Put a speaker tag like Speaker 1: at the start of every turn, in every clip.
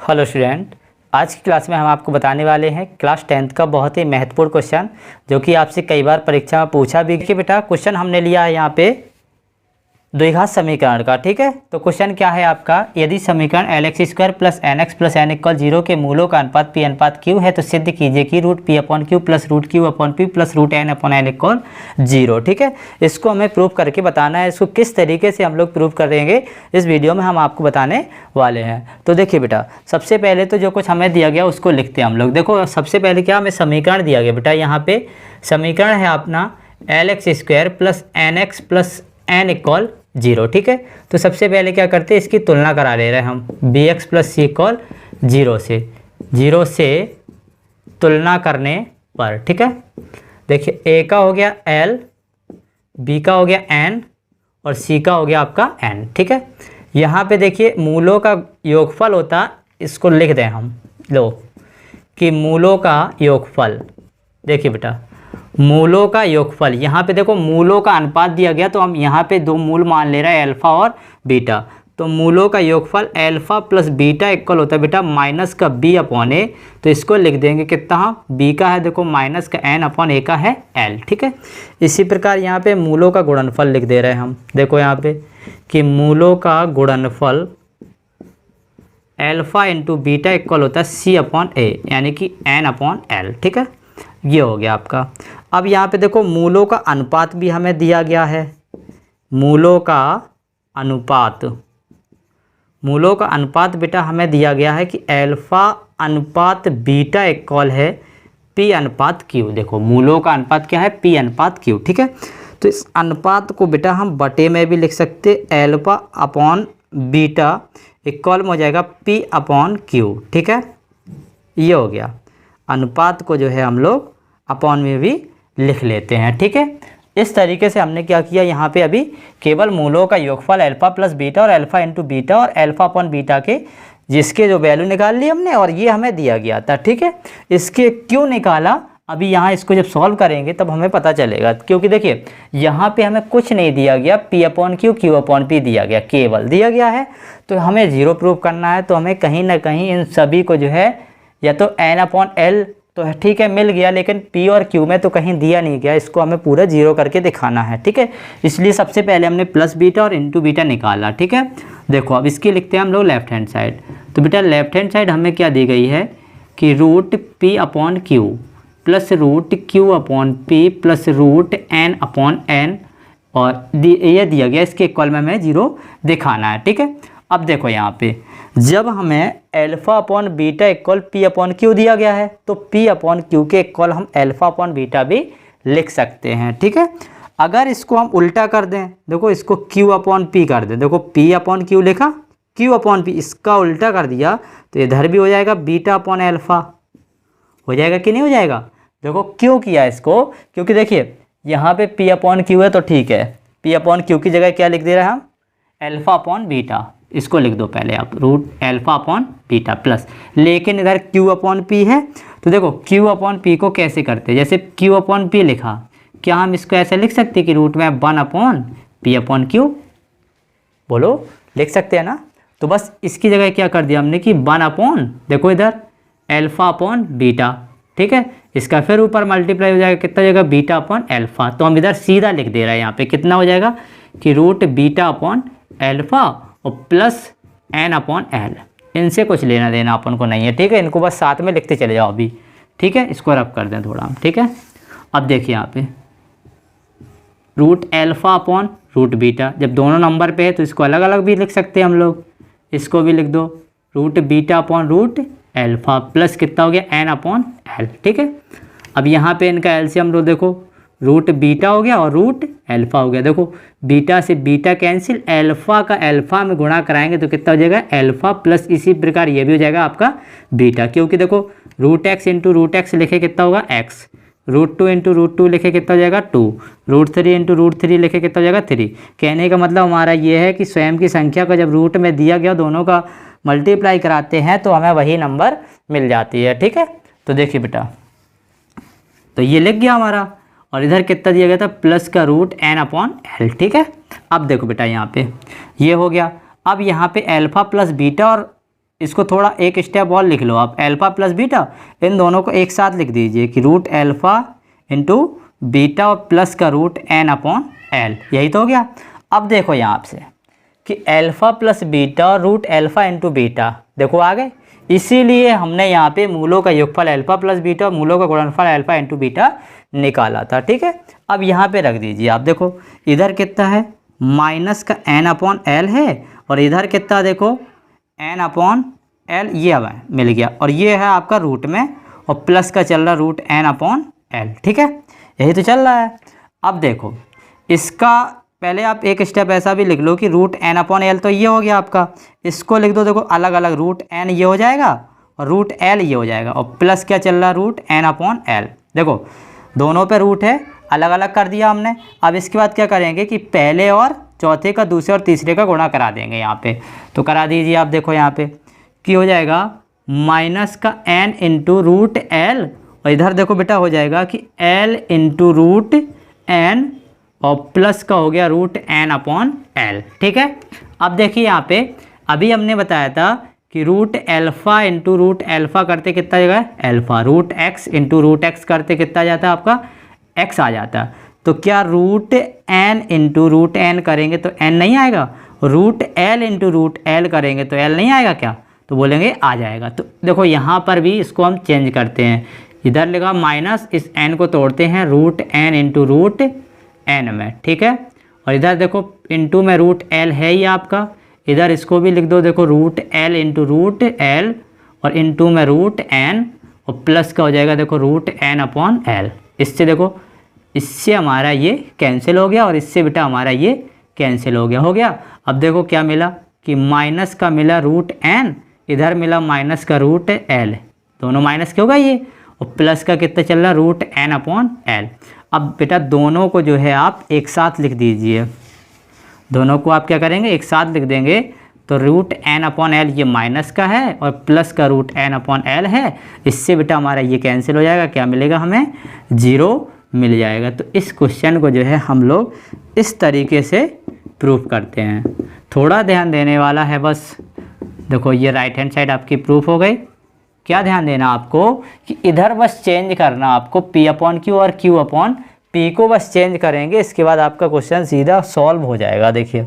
Speaker 1: Hello student, आज की class में हम आपको बताने वाले हैं क्लास 10th का बहुत ही महत्वपूर्ण क्वेश्चन जो कि आपसे कई बार परीक्षा में पूछा भी कि बेटा क्वेश्चन हमने लिया है यहाँ पे द्विघात समीकरण का। ठीक है, तो क्वेश्चन क्या है आपका, यदि समीकरण LX² plus NX plus N equal 0 के मूलों का अनुपात P अनुपात Q है तो सिद्ध कीजिए कि root P upon Q plus root Q upon P plus root N upon N equal 0। ठीक है, इसको हमें प्रूव करके बताना है। इसको किस तरीके से हम लोग प्रूव करेंगे इस वीडियो में हम आपको बताने वाले हैं। तो देखिए बेटा, सबसे पहले तो जो कुछ हमें दिया गया उसको लिखते हैं हम लोग। देखो सबसे पहले क्या हमें समीकरण दिया गया बेटा, यहाँ पे समीकरण है अपना LX² plus NX plus N equal 0। ठीक है, तो सबसे पहले क्या करते हैं, इसकी तुलना करा ले रहे हैं हम BX प्लस C इक्वल 0 से तुलना करने पर। ठीक है, देखिए A का हो गया L, B का हो गया N और C का हो गया आपका N। ठीक है, यहाँ पे देखिए मूलों का योगफल होता, इसको लिख दें हम लो कि मूलों का योगफल। देखिए बेटा, मूलों का योगफल, यहाँ पे देखो मूलों का अनुपात दिया गया तो हम यहाँ पे दो मूल मान ले रहे हैं अल्फा और बीटा। तो मूलों का योगफल अल्फा प्लस बीटा इक्वल होता है बेटा माइनस का B अपॉन A। तो इसको लिख देंगे कितना, B का है देखो माइनस का N अपॉन A का है L। ठीक है, इसी प्रकार यहाँ पे मूलों का गुणनफल लिख दे रहे हैं हम। देखो यहाँ पे कि मूलों का गुणनफल अल्फा इंटू बीटा इक्वल होता है C अपॉन A यानी कि N अपॉन L। ठीक है, ये हो गया आपका। अब यहाँ पे देखो मूलों का अनुपात भी हमें दिया गया है। मूलों का अनुपात बेटा हमें दिया गया है कि अल्फा अनुपात बीटा इक्वल है P अनुपात Q। देखो मूलों का अनुपात क्या है, P अनुपात Q। ठीक है, तो इस अनुपात को बेटा हम बटे में भी लिख सकते, अल्फा अपॉन बीटा इक्वल हो जाएगा P अपॉन Q। ठीक है, ये हो गया। अनुपात को जो है हम लोग अपॉन में भी लिख लेते हैं। ठीक है, इस तरीके से हमने क्या किया, यहाँ पे अभी केवल मूलों का योगफल अल्फा प्लस बीटा और अल्फा इंटू बीटा और अल्फा अपॉन बीटा के जिसके जो वैल्यू निकाल ली हमने और ये हमें दिया गया था। ठीक है, इसके क्यों निकाला, अभी यहाँ इसको जब सॉल्व करेंगे तब हमें पता चलेगा। क्योंकि देखिए यहाँ पे हमें कुछ नहीं दिया गया, P upon Q Q upon P दिया गया, केवल दिया गया है। तो हमें 0 प्रूव करना है, तो हमें कहीं ना कहीं इन सभी को जो है या तो N अपॉन L तो ठीक है मिल गया, लेकिन P और Q में तो कहीं दिया नहीं गया, इसको हमें पूरा 0 करके दिखाना है। ठीक है, इसलिए सबसे पहले हमने प्लस बीटा और इंटू बीटा निकाला। ठीक है, देखो अब इसकी लिखते हैं हम लोग लेफ्ट हैंड साइड। तो बेटा लेफ्ट हैंड साइड हमें क्या दी गई है कि root P upon Q plus root Q upon P plus root N upon N और ये दिया गया, इसके इक्वल में हमें 0 दिखाना है। ठीक है, अब देखो यहाँ पे जब हमें alpha upon beta equal P upon Q दिया गया है तो P अपॉन Q के इक्वल हम अल्फा अपॉन बीटा भी लिख सकते हैं। ठीक है, अगर इसको हम उल्टा कर दें, देखो इसको Q अपॉन P कर दें, देखो P अपॉन Q लिखा, Q अपॉन P, इसका उल्टा कर दिया तो इधर भी हो जाएगा बीटा अपॉन अल्फा। हो जाएगा कि नहीं हो जाएगा। देखो क्यों किया इसको, क्योंकि देखिए यहाँ पे P अपॉन Q है तो ठीक है, P अपॉन Q की जगह क्या लिख दे रहे हैं हम, अल्फा अपॉन बीटा। इसको लिख दो पहले आप, root alpha upon beta plus, लेकिन इधर Q अपॉन P है तो देखो Q अपॉन P को कैसे करते हैं, जैसे Q अपॉन P लिखा, क्या हम इसको ऐसे लिख सकते हैं कि रूट में 1 अपॉन P अपॉन Q, बोलो लिख सकते हैं ना। तो बस इसकी जगह क्या कर दिया हमने कि 1 अपॉन, देखो इधर अल्फा अपॉन बीटा। ठीक है, इसका फिर ऊपर मल्टीप्लाई हो जाएगा, कितना हो जाएगा बीटा अपॉन अल्फा। तो हम इधर सीधा लिख दे रहे हैं यहाँ पे, कितना हो जाएगा कि रूट बीटा अपॉन अल्फा और प्लस N अपॉन L। इनसे कुछ लेना देना अपन को नहीं है। ठीक है, इनको बस साथ में लिखते चले जाओ अभी। ठीक है, इसको रब कर दें थोड़ा हम। ठीक है, अब देखिए यहाँ पे root alpha upon root beta, जब दोनों नंबर पे है तो इसको अलग अलग भी लिख सकते हैं हम लोग, इसको भी लिख दो root beta upon root alpha plus कितना हो गया N अपॉन L। ठीक है, अब यहाँ पे इनका एलसीएम लो, देखो रूट बीटा हो गया और रूट अल्फा हो गया। देखो बीटा से बीटा कैंसिल, अल्फा का अल्फा में गुणा कराएंगे तो कितना हो जाएगा अल्फा प्लस, इसी प्रकार ये भी हो जाएगा आपका बीटा, क्योंकि देखो root x into root x लिखे कितना होगा x, रूट 2 इंटू रूट 2 लिखे कितना हो जाएगा 2, रूट 3 इंटू रूट 3 लिखे कितना हो जाएगा 3। कहने का मतलब हमारा ये है कि स्वयं की संख्या को जब रूट में दिया गया दोनों का मल्टीप्लाई कराते हैं तो हमें वही नंबर मिल जाती है। ठीक है, तो देखिए बेटा, तो ये लिख गया हमारा, और इधर कितना दिया गया था प्लस का रूट N अपॉन L। ठीक है, अब देखो बेटा यहाँ पे ये हो गया। अब यहाँ पे अल्फा प्लस बीटा और इसको थोड़ा एक स्टेप और लिख लो आप, अल्फ़ा प्लस बीटा, इन दोनों को एक साथ लिख दीजिए कि रूट अल्फ़ा इंटू बीटा और प्लस का रूट एन अपॉन एल, यही तो हो गया। अब देखो यहाँ से कि अल्फ़ा प्लस बीटा और रूट अल्फ़ा इंटू बीटा, देखो आ गए। इसीलिए हमने यहाँ पे मूलों का योगफल अल्फ़ा प्लस बीटा और मूलों का गुणनफल अल्फ़ा इंटू बीटा निकाला था, ठीक है। अब यहाँ पे रख दीजिए आप, देखो इधर कितना है माइनस का एन अपॉन एल है, और इधर कितना देखो एन अपॉन एल, ये अब मिल गया, और ये है आपका रूट में, और प्लस का चल रहा रूट एन अपॉन एल, ठीक है, यही तो चल रहा है। अब देखो इसका पहले आप एक स्टेप ऐसा भी लिख लो कि रूट एन अपॉन एल, तो ये हो गया आपका, इसको लिख दो, देखो अलग अलग रूट एन ये हो जाएगा और रूट एल ये हो जाएगा, और प्लस क्या चल रहा रूट एन अपॉन एल, देखो दोनों पे रूट है, अलग अलग कर दिया हमने। अब इसके बाद क्या करेंगे कि पहले और चौथे का दूसरे और तीसरे का गुणा करा देंगे यहाँ पे, तो करा दीजिए आप, देखो यहाँ पे कि हो जाएगा माइनस का एन इंटू रूट एल, और इधर देखो बेटा हो जाएगा कि एल इंटू रूट एन, और प्लस का हो गया रूट एन अपॉन एल, ठीक है। अब देखिए यहाँ पे अभी हमने बताया था कि root alpha into root alpha करते कितना जाएगा alpha, root x into root x करते कितना जाता है आपका एक्स आ जाता है। तो क्या root n into root n करेंगे तो एन नहीं आएगा, root l into root l करेंगे तो एल नहीं आएगा क्या, तो बोलेंगे आ जाएगा। तो देखो यहाँ पर भी इसको हम चेंज करते हैं, इधर लगा माइनस, इस एन को तोड़ते हैं root n into root n में, ठीक है, और इधर देखो इंटू में रूट एल है ही आपका, इधर इसको भी लिख दो, देखो root l into root l, और इंटू में रूट एन, और प्लस का हो जाएगा देखो रूट एन अपॉन एल। इससे देखो इससे हमारा ये कैंसिल हो गया, और इससे बेटा हमारा ये कैंसिल हो गया। अब देखो क्या मिला कि माइनस का मिला रूट एन, इधर मिला माइनस का रूट एल, दोनों माइनस के होगा ये, और प्लस का कितना चल रहा रूट एन अपॉन एल। अब बेटा दोनों को जो है आप एक साथ लिख दीजिए, दोनों को आप क्या करेंगे एक साथ लिख देंगे, तो रूट एन अपॉन एल ये माइनस का है और प्लस का रूट एन अपॉन एल है, इससे बेटा हमारा ये कैंसिल हो जाएगा, क्या मिलेगा हमें 0 मिल जाएगा। तो इस क्वेश्चन को जो है हम लोग इस तरीके से प्रूफ करते हैं, थोड़ा ध्यान देने वाला है बस। देखो ये राइट हैंड साइड आपकी प्रूफ हो गई। क्या ध्यान देना आपको कि इधर बस चेंज करना आपको P अपॉन Q और Q अपॉन P को बस चेंज करेंगे, इसके बाद आपका क्वेश्चन सीधा सॉल्व हो जाएगा। देखिए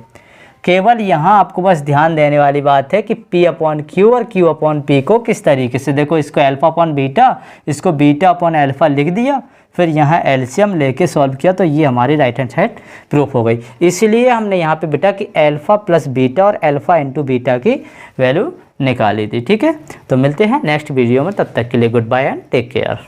Speaker 1: केवल यहाँ आपको बस ध्यान देने वाली बात है कि P अपॉन Q और Q अपॉन P को किस तरीके से, देखो इसको अल्फ़ा अपॉन बीटा, इसको बीटा अपॉन अल्फ़ा लिख दिया, फिर यहाँ एलसीएम लेके सॉल्व किया, तो ये हमारी राइट हैंड साइड प्रूफ हो गई। इसलिए हमने यहाँ पे बेटा कि अल्फ़ा प्लस बीटा और अल्फ़ा इंटू बीटा की वैल्यू निकाली थी, ठीक है। तो मिलते हैं नेक्स्ट वीडियो में, तब तक के लिए goodbye and take care.